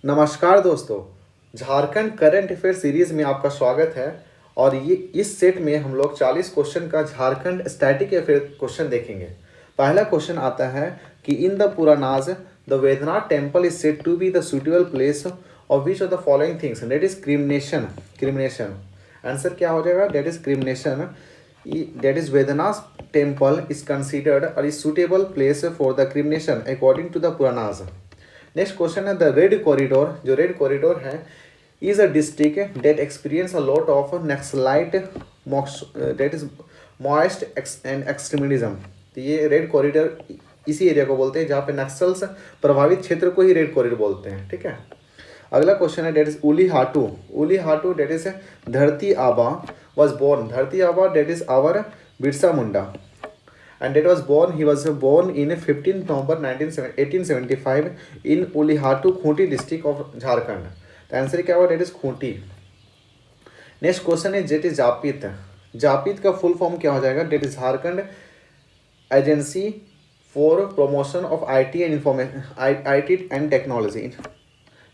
नमस्कार दोस्तों। Jharkhand current affair series में आपका स्वागत है। और ये इस सेट में हम लोग 40 क्वेश्चन का झारखंड स्टैटिक अफेयर क्वेश्चन देखेंगे। पहला क्वेश्चन आता है कि in the Puranas the Vedanath temple is said to be the suitable place of which of the following things, that is cremation. Cremation answer क्या हो जाएगा? That is cremation. That is Vedanath temple is considered a suitable place for the cremation according to the Puranas. Next question है the red corridor. जो red corridor है is a district that experience a lot of Naxalite that is Maoist and extremism. तो ये red corridor इसी area को बोलते हैं जहाँ पे नक्सल्स प्रभावित क्षेत्र को ही रेड कॉरिडोर बोलते हैं। ठीक है। अगला क्वेश्चन है that is Ulihatu. Ulihatu that is Dharti Aaba was born. Dharti Aaba that is our Birsa Munda and that was born he was born in 15 November 1875 in Ulihatu Khunti district of Jharkhand. तो आंसर क्या हुआ? That is Khunti. Next question है जेट इज जापित। जापित का full form क्या हो जाएगा? That is Jharkhand agency for promotion of IT and information IT and technology.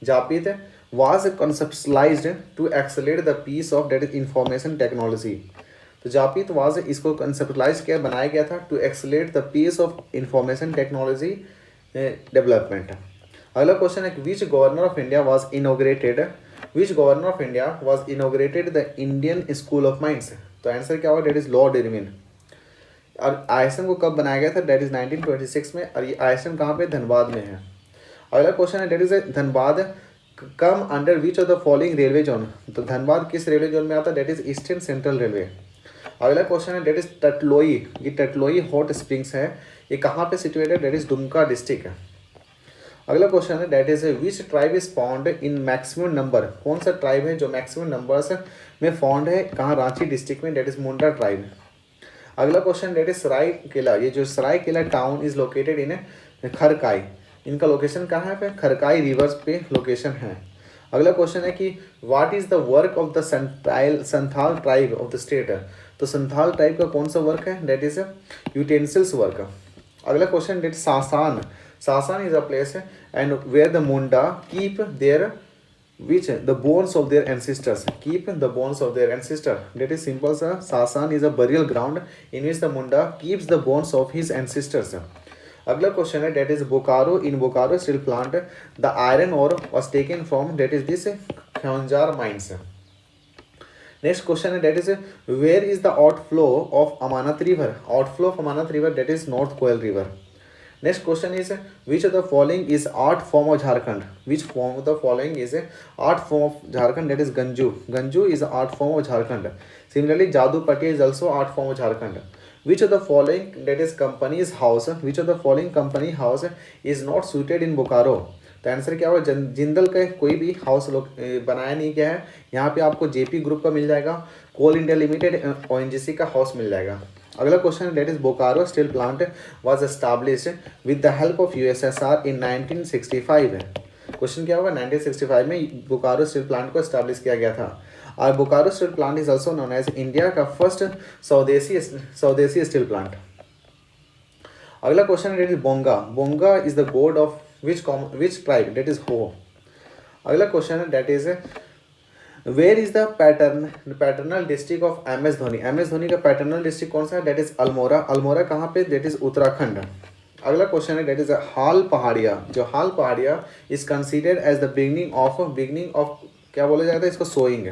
JAPIT was conceptualized to accelerate the piece of that is information technology। तो जापित was इसको कंसेप्टलाइज किया, बनाया गया था to accelerate the piece of information technology development. अगला question है which governor of India was inaugurated. Which governor of India was inaugurated the Indian school of minds. तो answer क्या होगा? That is Lord Irwin. और ISM को कब बनाया गया था? डेट इज 1926 में। और ये आईएसएम कहाँ पे? धनबाद में है। अगला क्वेश्चन है that is Dhanbad come under which of the following railway zone. तो धनबाद किस रेलवे जोन में आता है? That is eastern central railway. अगला क्वेश्चन है डेट इज टटलोई। ये टटलोई हॉट स्प्रिंग्स है, ये कहाँ पे situated? That is Dumka district है। अगला क्वेश्चन है that is which tribe is found in maximum number. कौन सा ट्राइब है जो मैक्सिमम नंबर्स में फाउंड है? कहाँ? रांची डिस्ट्रिक्ट में। That is Munda tribe. अगला question that is Saraikela. ये जो Saraikela town is located in Kharkai. इनका लोकेशन कहाँ है? खरकाई रिवर्स पे लोकेशन है। अगला क्वेश्चन है कि what is the work of the Santhal tribe of the state. तो संथाल ट्राइब का कौन सा वर्क है? That is utensils work. अगला question that Sasan. Sasan is a place and where the Munda keep there which the bones of their ancestors. Keep the bones of their ancestor. That is simple सा Sasan is a burial ground in which the Munda keeps the bones of his ancestors. अगला question है that is Bokaro. In Bokaro steel plant the iron ore was taken from that is this Keonjhar mines. Next question है that is where is the outflow of Amanat river. Outflow of Amanat river that is north Koel river. Next question is which of the following is art form of Jharkhand. Which form of the following is art form of Jharkhand? That is Ganju. Ganju is art form of Jharkhand. Similarly जादू पट्टी is also art form of Jharkhand. Which of the following that is company's house, which of the following company house is not suited in Bokaro। तो answer क्या होगा? जिंदल का कोई भी house लोग बनाया नहीं गया है। यहाँ पे आपको जेपी ग्रुप का मिल जाएगा, कोल इंडिया लिमिटेड ओएनजीसी का हाउस मिल जाएगा। अगला क्वेश्चन है that is Bokaro steel plant was established with the help of USSR in 1965 है। क्वेश्चन क्या होगा? 1965 में बोकारो स्टील प्लांट को एस्टैब्लिश किया गया था। और Bokaro steel plant is also known as India का फर्स्ट स्वदेशी स्टील प्लांट। अगला question that is Bonga. Bonga is the god of which tribe? Date is Ho. अगला क्वेश्चन है that is where is the paternal district of M S Dhoni. M S Dhoni का paternal district कौन सा है? That is Almora. Almora कहाँ पे? That is Uttarakhand. अगला क्वेश्चन है डेट इज हाल पहाड़िया। जो Hal Pahariya is considered as the beginning of क्या बोला जाता है इसको? Sowing.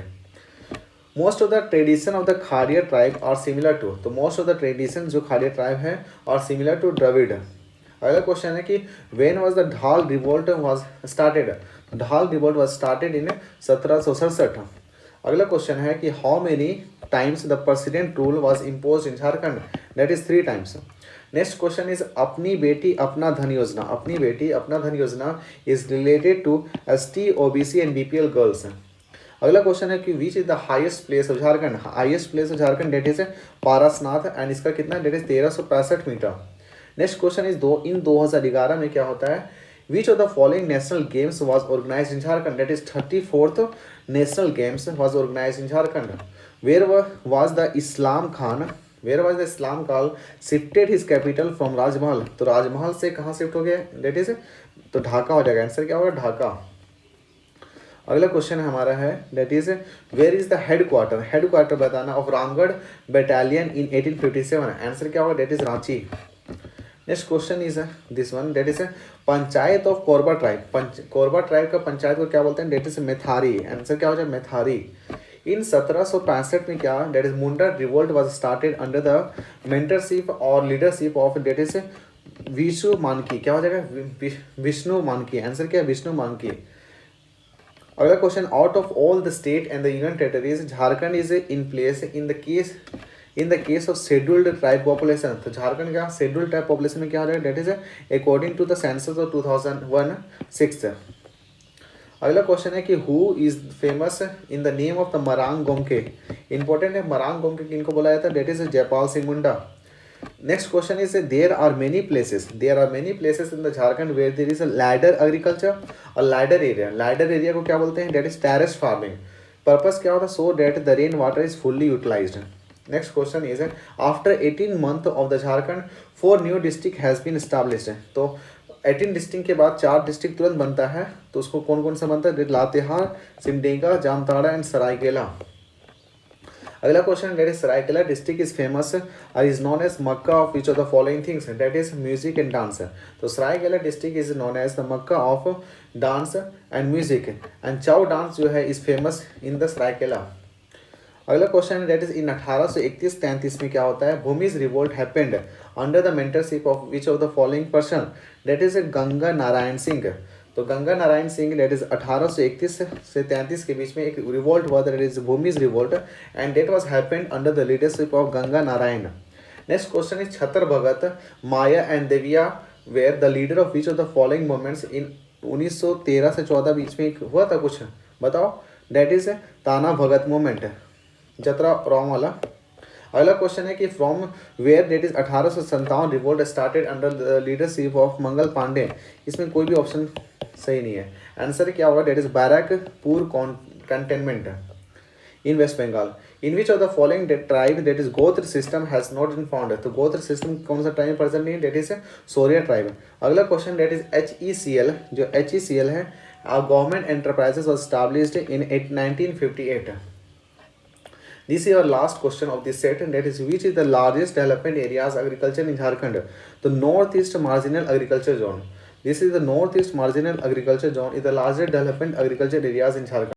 Most of the tradition of the Kharia tribe are similar to. तो मोस्ट ऑफ द ट्रेडिशन जो खाड़िया ट्राइब है और सिमिलर टू द्रविड़। अगला क्वेश्चन है कि व्हेन वाज द ढाल रिवोल्ट वाज स्टार्टेड। ढाल रिवोल्ट वाज स्टार्टेड इन 1767। अगला क्वेश्चन है कि how many times the president rule was impose in Jharkhand. That is 3 times. Next question is अपनी बेटी अपना धन योजना। अपनी बेटी Apna Dhan Yojana is related to ST OBC and BPL girls. अगला क्वेश्चन है कि which is the highest place of Jharkhand. Highest place of Jharkhand that is Parasnath and इसका कितना? That is 1365 metre. Next question is in 2011 में क्या होता है? Which of the following national games was organised in Jharkhand. That is 34th national games was organised in Jharkhand. Where was the Islam Khan where was the Islam Khan shifted his capital from Rajmahal. तो राजमहल से कहाँ shift हो गया? Date is तो ढाका हो जाएगा। आंसर क्या होगा? ढाका। अगला क्वेश्चन हमारा है that is where is the headquarter बताना of Ramgarh battalion in 1857। Answer क्या होगा, that is Ranchi. Next question is this one that is panchayat of Korba tribe. Korba tribe का पंचायत को क्या बोलते हैं, दैट इज मेथारी। आंसर क्या हो जाए, मेथारी। इन 1765 में क्या, that is Munda revolt was started under the mentorship और leadership of that is Vishnu Manki. क्या हो जाएगा, विष्णु मानकी। आंसर क्या है, विष्णु मानकी। अगला question, out of all the state and the union territories Jharkhand is in place in the case of scheduled tribe population. तो झारखंड का शेड्यूल्ड ट्राइब पॉपुलेशन में क्या हो जाएगा, that is according to the census of 2001-6। अगला क्वेश्चन है कि who is famous in the name of the Marang Gomke. Important है, मरांग गोमके किनको बोला जाता है, that is Jaipal Singh Munda. Next question is there are many places in the Jharkhand where there is a ladder agriculture और ladder area. Ladder area को क्या बोलते हैं, that is terrace farming. Purpose क्या होता है, so that the rain water is fully utilised. Next question is after 18 month of the Jharkhand 4 new district has been established. तो 18 district के बाद 4 डिस्ट्रिक्ट तुरंत बनता है, तो उसको कौन कौन सा बनता है, लातेहार, सिमडेगा, जामताड़ा एंड सरायकेला। अगला question, that is Saraikela district is famous और is known as Mecca of which of the following things, that is music and dance. तो Saraikela district is known as the Mecca of dance and music, and Chhau dance जो है is famous in the Saraikela. अगला question that is in 1831-33 में क्या होता है, Bhumij revolt happened under the mentorship of which of the following person, that is Ganga Narayan Singh. तो Ganga Narayan Singh that is 1831 से 33 के बीच में एक रिवोल्ट हुआ, that is Bhumij revolt, and that was happened under the leadership of Ganga Narayan. Next question is Chhatar Bhagat, Maya and Devia were the leader of which of the following movements in 1913 से 14 बीच में एक हुआ था कुछ, बताओ, दैट इज ताना भगत मूवमेंट, जतरा राम वाला। अगला क्वेश्चन है कि from where that is 1857 revolt started under the leadership of Mangal Pandey. इसमें कोई भी ऑप्शन सही नहीं है। आंसर क्या होगा, that is Barrackpore cantonment in West Bengal. In which of the following tribe that is gotra system has not been found. तो गोत्र सिस्टम कौन सा ट्राइब प्रेजेंट नहीं है, डेट इज सोरिया ट्राइब। अगला क्वेश्चन दैट इज HECL, जो HECL है government enterprises was established in 1958। This is our last question of this set, and that is which is the largest development areas agriculture in Jharkhand? The Northeast Marginal Agriculture Zone. This is the Northeast Marginal Agriculture Zone is the largest development agriculture areas in Jharkhand.